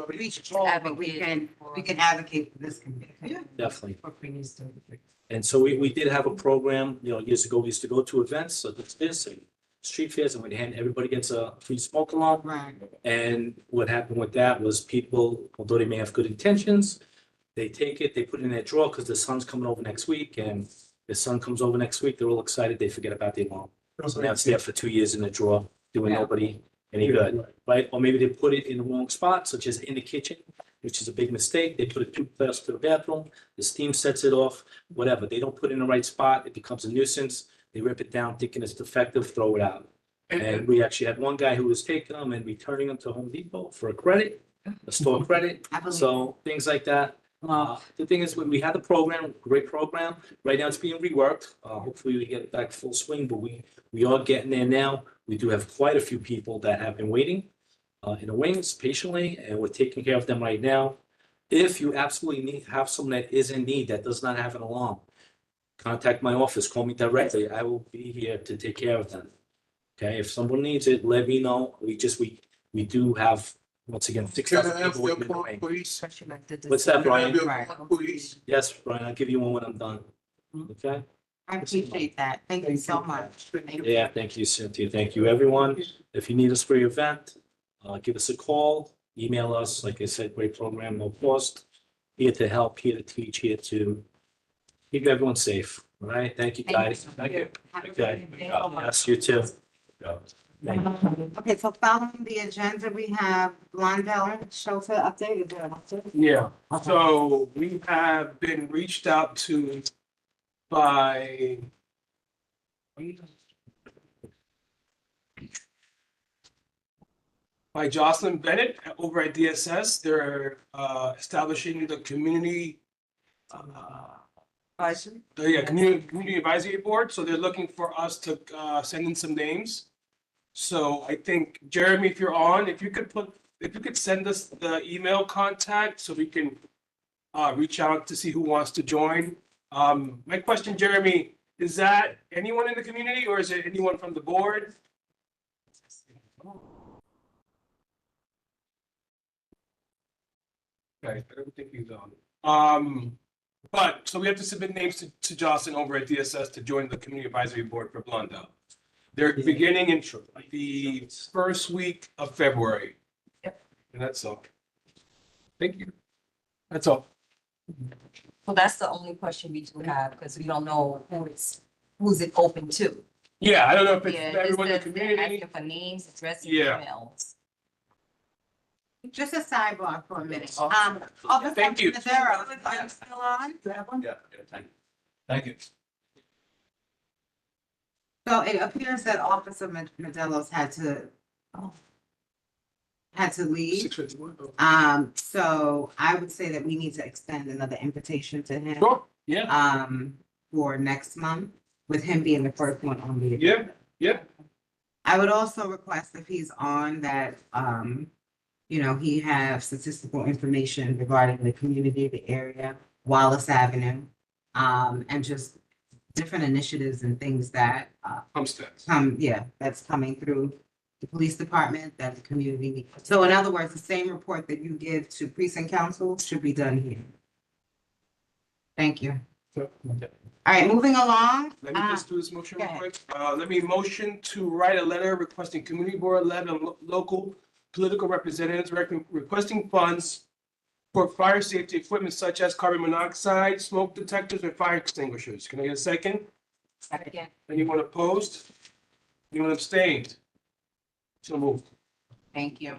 reach all, but we can advocate for this community. Yeah. Definitely. For Queens to- And so we did have a program, years ago, we used to go to events, so it's this, and street fairs, and everybody gets a free smoke alarm. Right. And what happened with that was people, although they may have good intentions, they take it, they put it in their drawer because the sun's coming over next week, and the sun comes over next week, they're all excited, they forget about the alarm. So now it's there for 2 years in the drawer, doing Yeah. nobody any good, right? Or maybe they put it in the wrong spot, such as in the kitchen, which is a big mistake. They put it too close to the bathroom, the steam sets it off, whatever. They don't put it in the right spot, it becomes a nuisance. They rip it down thinking it's defective, throw it out. And we actually had one guy who was taking them and returning them to Home Depot for a credit, a store credit. I believe. So things like that. The thing is, when we had the program, great program, right now it's being reworked. Hopefully we get it back full swing, but we are getting there now. We do have quite a few people that have been waiting in the wings patiently, and we're taking care of them right now. If you absolutely have someone that is in need, that does not have an alarm, contact my office, call me directly. I will be here to take care of them. Okay, if someone needs it, let me know. We do have, once again, 6,000 people with minimum wage. Please. What's that, Brian? Right. Please. Yes, Brian, I'll give you one when I'm done. Okay? I appreciate that. Thank you so much. Thank you. Yeah, thank you, Cynthia. Thank you, everyone. If you need us for your event, give us a call, email us. Like I said, great program, no cost. Here to help, here to teach, here to keep everyone safe. All right? Thank you, guys. Thank you. Have a Okay. good day. Yes, you too. Thank you. Okay, so following the agenda, we have Blondell Shelter update. Is there an update? Yeah, so we have been reached out to by Jocelyn Bennett over at DSS. They're establishing the community community advisory board. So they're looking for us to send in some names. So I think, Jeremy, if you're on, if you could send us the email contact so we can reach out to see who wants to join. My question, Jeremy, is that anyone in the community or is it anyone from the board? Okay, I don't think he's on. But, so we have to submit names to Jocelyn over at DSS to join the community advisory board for Blondell. They're beginning in the first week of February. Yep. And that's all. Thank you. That's all. Well, that's the only question we do have, because we don't know who's it open to. Yeah, I don't know if it's Yeah, everyone in the they're community. asking for names, addresses, Yeah. emails. Just a sidebar for a minute. Oh, Officer thank you. Madero, are you still on? Yeah, thank you. So it appears that Officer Modelo's had to leave. 651. So I would say that we need to extend another invitation to him, Sure, yeah, for next month, with him being the first one on the yeah, agenda. yeah. I would also request if he's on that, he have statistical information regarding the community, the area, Wallace Avenue, and just different initiatives and things that, Homesteads. that's coming through the police department, that the community needs. So in other words, the same report that you give to precinct council should be done here. Thank you. So, All right, moving along. Let me just do this motion real go quick. Let me motion to write a letter requesting community board level and local political representatives requesting funds for fire safety equipment such as carbon monoxide, smoke detectors, and fire extinguishers. Can I get a second? Second. Anyone opposed? Anyone abstained? So moved. Thank you.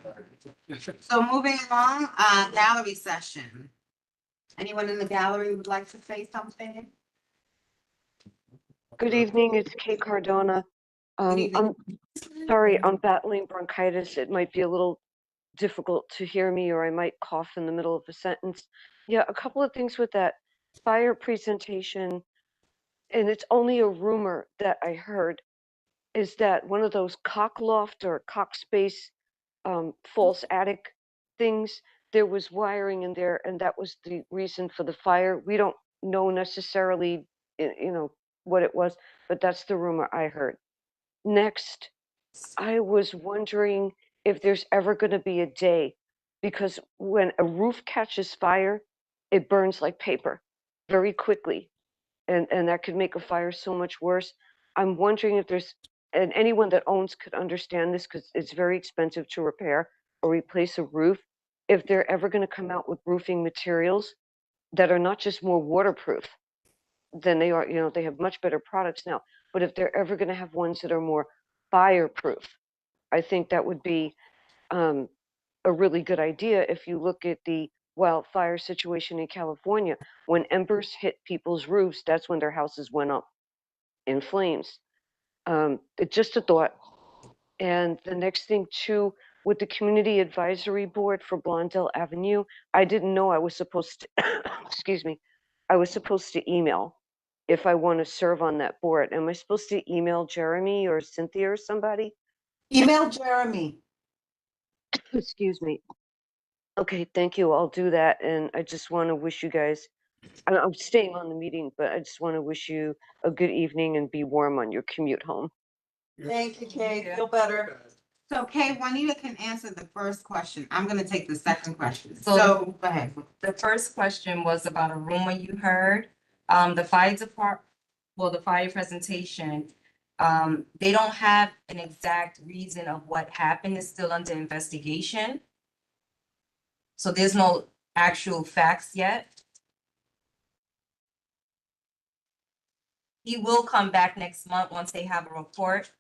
So moving along, gallery session. Anyone in the gallery would like to say something? Good evening, it's Kate Cardona. evening. I'm sorry, I'm battling bronchitis. It might be a little difficult to hear me, or I might cough in the middle of a sentence. Yeah, a couple of things with that fire presentation, and it's only a rumor that I heard, is that one of those cock loft or cock space false attic things, there was wiring in there, and that was the reason for the fire. We don't know necessarily, what it was, but that's the rumor I heard. Next, I was wondering if there's ever going to be a day, because when a roof catches fire, it burns like paper very quickly, and that could make a fire so much worse. I'm wondering if there's, and anyone that owns could understand this, because it's very expensive to repair or replace a roof, if they're ever going to come out with roofing materials that are not just more waterproof than they are, they have much better products now, but if they're ever going to have ones that are more fireproof, I think that would be a really good idea. If you look at the wildfire situation in California, when embers hit people's roofs, that's when their houses went up in flames. It's just a thought. And the next thing too, with the community advisory board for Blondell Avenue, I didn't know I was supposed to, excuse me, I was supposed to email if I want to serve on that board. Am I supposed to email Jeremy or Cynthia or somebody? Email Jeremy. Excuse me. Okay, thank you. I'll do that. And I just want to wish you guys I'm staying on the meeting, but I just want to wish you a good evening and be warm on your commute home. Thank you, Kate. Feel better. So Kay, Juanita can answer the first question. I'm gonna take the second question. So- So, go ahead. The first question was about a rumor you heard. The the fire presentation, they don't have an exact reason of what happened. It's still under investigation. So there's no actual facts yet. He will come back next month once they have a report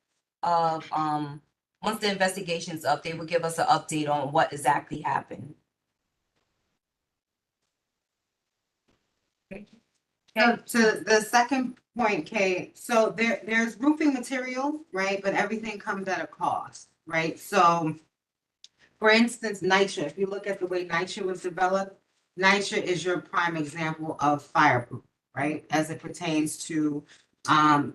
of, once the investigation's up, they will give us an update on what exactly happened. So to the second point, Kay, so there's roofing material, right? But everything comes at a cost, right? So for instance, NYCHA, if you look at the way NYCHA was developed, NYCHA is your prime example of fireproof, right? As it pertains to how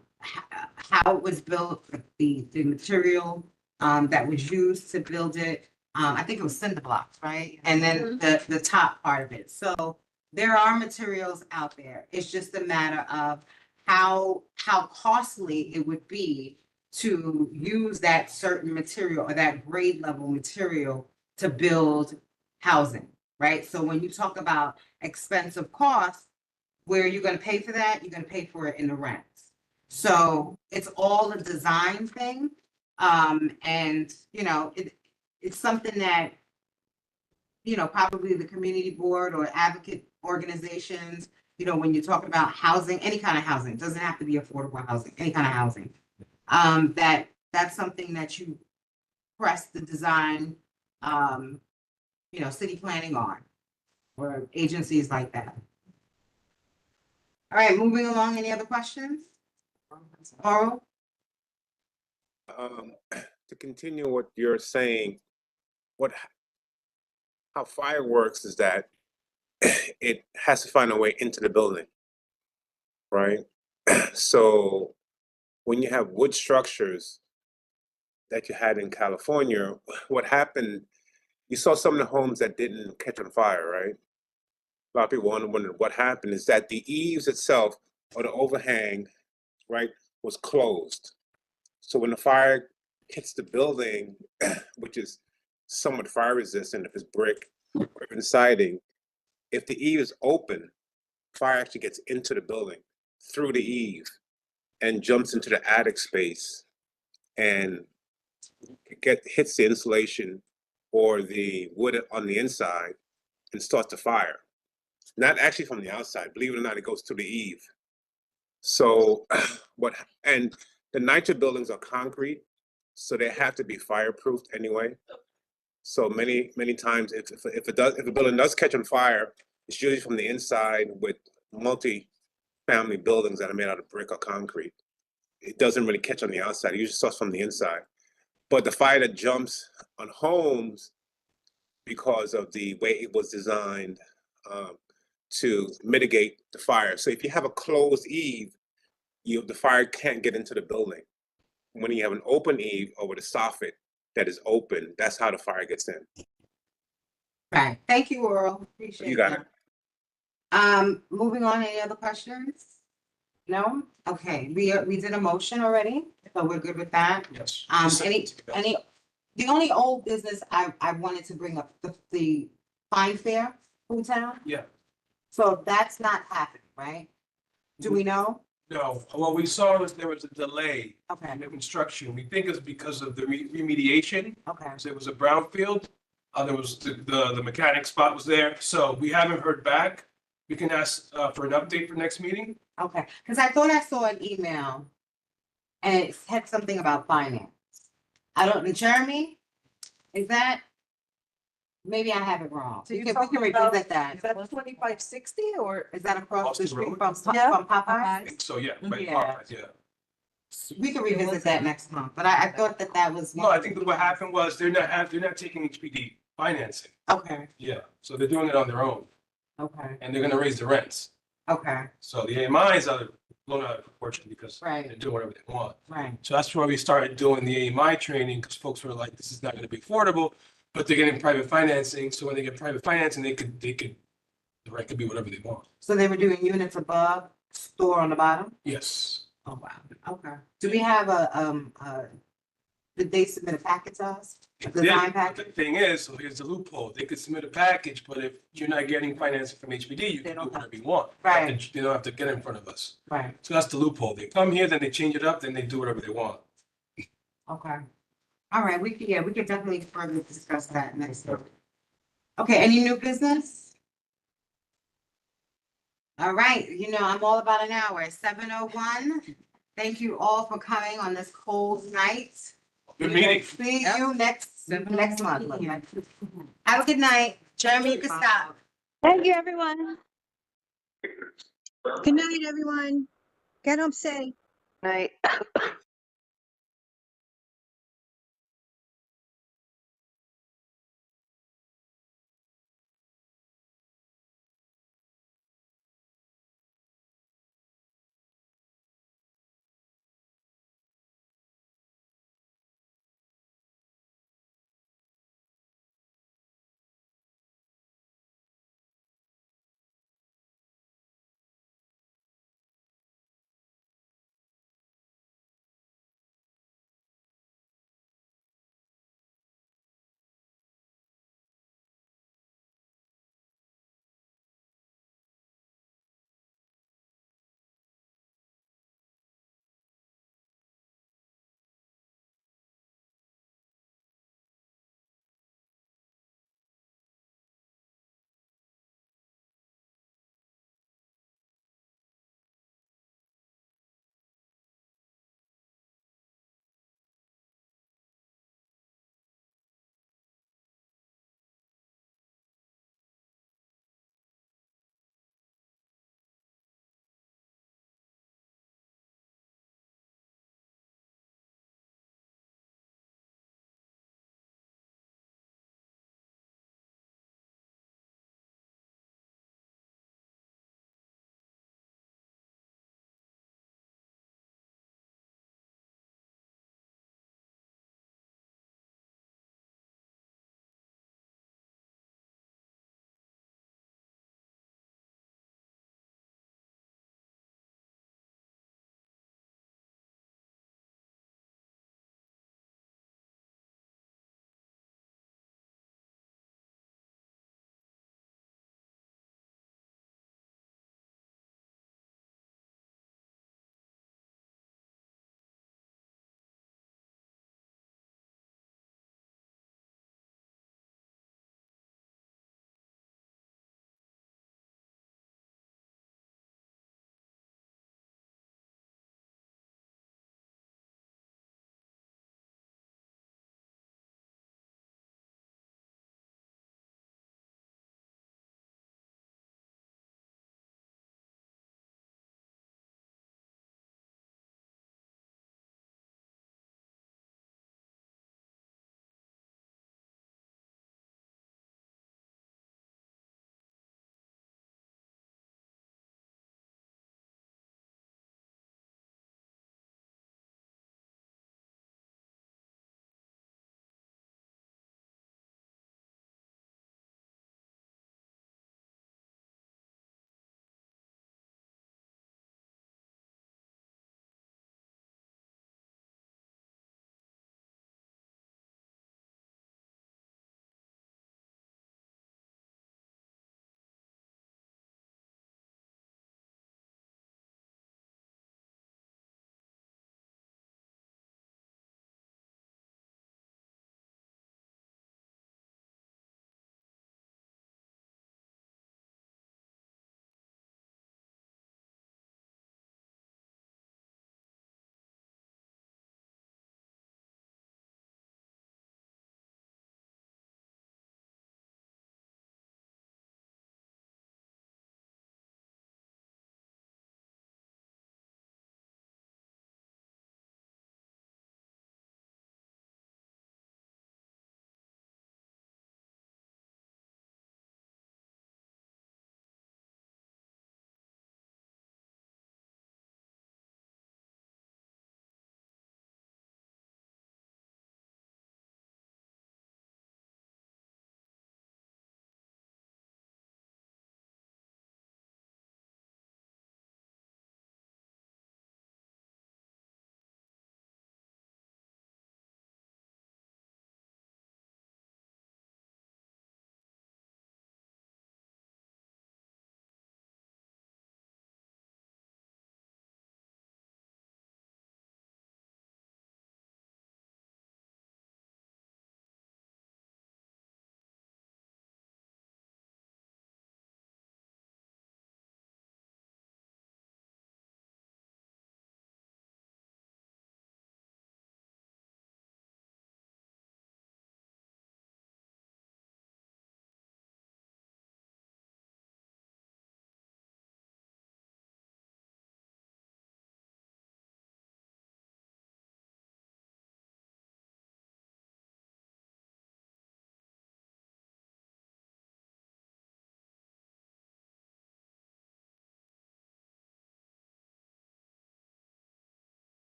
it was built, the material that was used to build it. I think it was cinder blocks, right? And then the top part of it. So there are materials out there. It's just a matter of how costly it would be to use that certain material or that grade level material to build housing, right? So when you talk about expensive costs, where are you going to pay for that? You're going to pay for it in the rents. So it's all a design thing. And it's something that, probably the community board or advocate organizations, when you talk about housing, any kind of housing, doesn't have to be affordable housing, any kind of housing. That's something that you press the design, city planning on, or agencies like that. All right, moving along, any other questions? Oral? To continue what you're saying, how fire works is that it has to find a way into the building, right? So when you have wood structures that you had in California, what happened, you saw some of the homes that didn't catch on fire, right? A lot of people wondered what happened is that the eaves itself or the overhang, right, was closed. So when the fire hits the building, which is somewhat fire resistant if it's brick or even siding, if the eave is open, fire actually gets into the building through the eave and jumps into the attic space and hits the insulation or the wood on the inside and starts the fire. Not actually from the outside, believe it or not, it goes through the eave. So and the NYCHA buildings are concrete, so they have to be fireproofed anyway. So many times, if a building does catch on fire, it's usually from the inside with multi-family buildings that are made out of brick or concrete. It doesn't really catch on the outside. It usually starts from the inside. But the fire that jumps on homes, because of the way it was designed to mitigate the fire. So if you have a closed eave, the fire can't get into the building. When you have an open eave over the soffit that is open, that's how the fire gets in. Right. Thank you, Earl. Appreciate You got that. it. Moving on, any other questions? No? Okay, we did a motion already, so we're good with that. Yes. The only old business I wanted to bring up, the Fine Fair Food Town? Yeah. So that's not happening, right? Do we know? No, what we saw was there was a delay Okay, in the construction. We think it's because of the remediation. okay. So it was a brownfield. There was the mechanic spot was there. So we haven't heard back. We can ask for an update for next meeting. Okay, because I thought I saw an email and it had something about finance. I don't know, Jeremy, is that? Maybe I have it wrong. So We you're can talking revisit about- that. Is that 2560 or? Is that across the Austin street Road? from Yeah. Popeyes? I think so, yeah. Right, Yeah. Popeyes, yeah. We can revisit that next month, but I thought that was. No, I think that what happened was they're not taking HPD financing. Okay, Yeah, so they're doing it on their own okay, and they're gonna raise the rents. okay, So the AMIs are blown out of proportion because they're right, doing whatever they want. right, So that's why we started doing the AMI training, because folks were like, this is not gonna be affordable, but they're getting private financing. So when they get private financing, they could The rent could be whatever they want. So they were doing units above, store on the bottom? Yes. Oh, wow, okay. Do we have did they submit a packet to us? A They design did. packet? The thing is, so here's the loophole. They could submit a package, but if you're not getting financing from HPD, you They can do don't whatever you want. Right. They don't have to get in front of us. Right, So that's the loophole. They come here, then they change it up, then they do whatever they want. okay. All right, we could definitely further discuss that next week. Okay, any new business? All right, I'm all about an hour, 7:01. Thank you all for coming on this cold night. Good meeting. See you next month. Have a good night. Jeremy, you can stop. Thank you, everyone. Good night, everyone. Get home safe. Night.